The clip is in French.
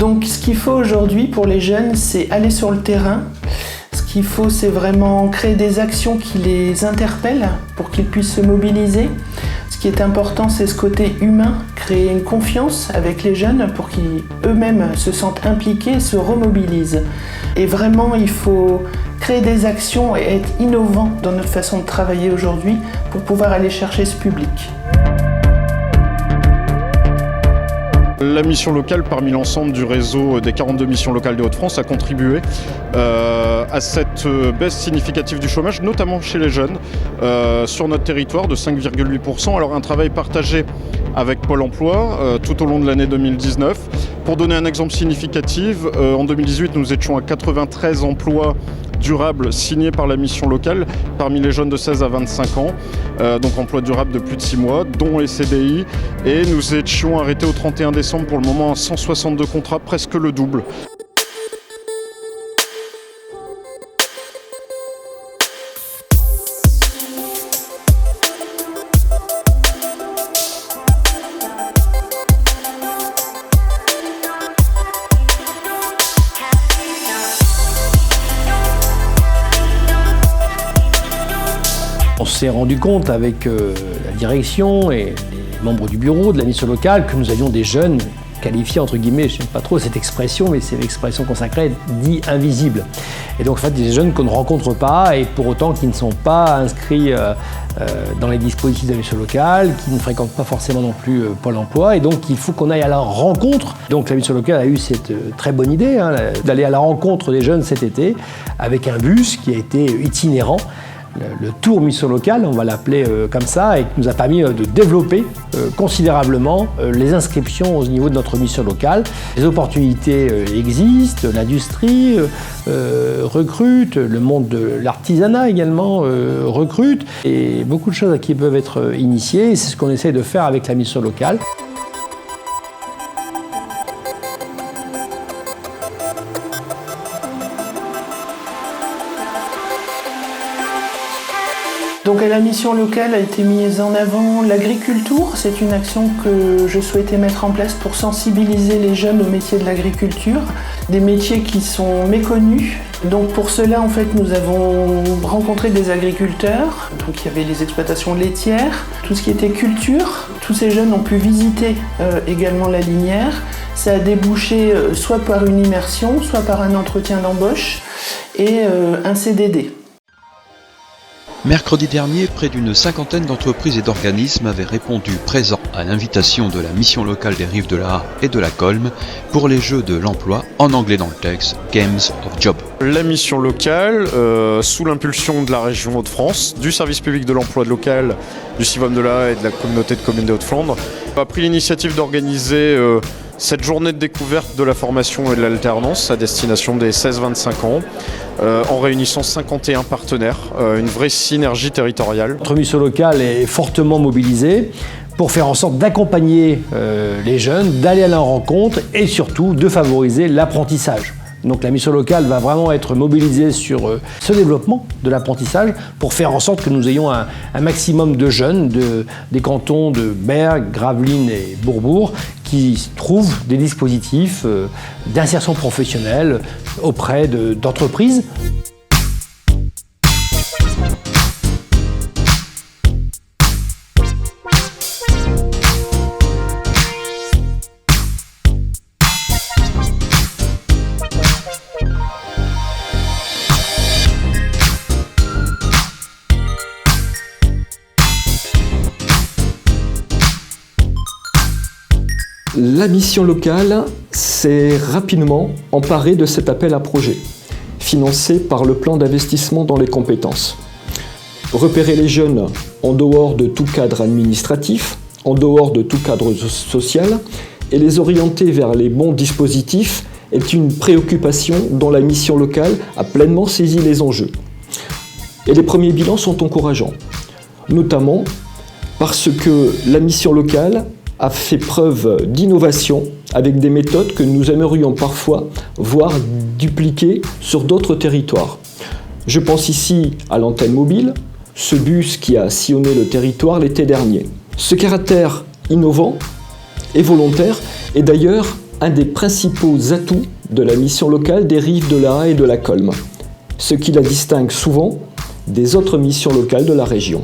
Donc ce qu'il faut aujourd'hui pour les jeunes, c'est aller sur le terrain. Ce qu'il faut, c'est vraiment créer des actions qui les interpellent pour qu'ils puissent se mobiliser. Ce qui est important, c'est ce côté humain, créer une confiance avec les jeunes pour qu'ils eux-mêmes se sentent impliqués et se remobilisent. Et vraiment, il faut créer des actions et être innovant dans notre façon de travailler aujourd'hui pour pouvoir aller chercher ce public. La mission locale, parmi l'ensemble du réseau des 42 missions locales des Hauts-de-France, a contribué à cette baisse significative du chômage, notamment chez les jeunes, sur notre territoire de 5,8%. Alors un travail partagé avec Pôle emploi tout au long de l'année 2019. Pour donner un exemple significatif, en 2018, nous étions à 93 emplois durables signés par la mission locale parmi les jeunes de 16 à 25 ans, donc emploi durable de plus de 6 mois, dont les CDI, et nous étions arrêtés au 31 décembre pour le moment à 162 contrats, presque le double. On s'est rendu compte avec la direction et les membres du bureau de la mission locale que nous avions des jeunes qualifiés, entre guillemets, je n'aime pas trop cette expression, mais c'est l'expression consacrée, dit invisibles. Et donc en fait des jeunes qu'on ne rencontre pas et pour autant qui ne sont pas inscrits dans les dispositifs de la mission locale, qui ne fréquentent pas forcément non plus Pôle emploi, et donc il faut qu'on aille à leur rencontre. Donc la mission locale a eu cette très bonne idée d'aller à la rencontre des jeunes cet été avec un bus qui a été itinérant. Le tour mission locale, on va l'appeler comme ça, et qui nous a permis de développer considérablement les inscriptions au niveau de notre mission locale. Les opportunités existent, l'industrie recrute, le monde de l'artisanat également recrute, et beaucoup de choses qui peuvent être initiées, et c'est ce qu'on essaie de faire avec la mission locale. Donc à la mission locale a été mise en avant l'agriculture. C'est une action que je souhaitais mettre en place pour sensibiliser les jeunes au métier de l'agriculture, des métiers qui sont méconnus. Donc pour cela, en fait, nous avons rencontré des agriculteurs. Donc il y avait les exploitations laitières, tout ce qui était culture. Tous ces jeunes ont pu visiter également la linière. Ça a débouché soit par une immersion, soit par un entretien d'embauche et un CDD. Mercredi dernier, près d'une cinquantaine d'entreprises et d'organismes avaient répondu présents à l'invitation de la mission locale des Rives de la Hare et de la Colme pour les Jeux de l'emploi, en anglais dans le texte, Games of Job. La mission locale, sous l'impulsion de la région Hauts-de-France, du service public de l'emploi local, du CIVOM de la Hare et de la communauté de communes des Hauts-de-Flandre, a pris l'initiative d'organiser cette journée de découverte de la formation et de l'alternance à destination des 16-25 ans, en réunissant 51 partenaires, une vraie synergie territoriale. Notre mission locale est fortement mobilisée pour faire en sorte d'accompagner les jeunes, d'aller à leur rencontre et surtout de favoriser l'apprentissage. Donc la mission locale va vraiment être mobilisée sur ce développement de l'apprentissage pour faire en sorte que nous ayons un maximum de jeunes des cantons de Bergues, Gravelines et Bourbourg qui trouvent des dispositifs d'insertion professionnelle auprès d'entreprises. La mission locale s'est rapidement emparée de cet appel à projet, financé par le plan d'investissement dans les compétences. Repérer les jeunes en dehors de tout cadre administratif, en dehors de tout cadre social, et les orienter vers les bons dispositifs est une préoccupation dont la mission locale a pleinement saisi les enjeux. Et les premiers bilans sont encourageants, notamment parce que la mission locale a fait preuve d'innovation avec des méthodes que nous aimerions parfois voir dupliquées sur d'autres territoires. Je pense ici à l'antenne mobile, ce bus qui a sillonné le territoire l'été dernier. Ce caractère innovant et volontaire est d'ailleurs un des principaux atouts de la mission locale des Rives de la Haye et de la Colme, ce qui la distingue souvent des autres missions locales de la région.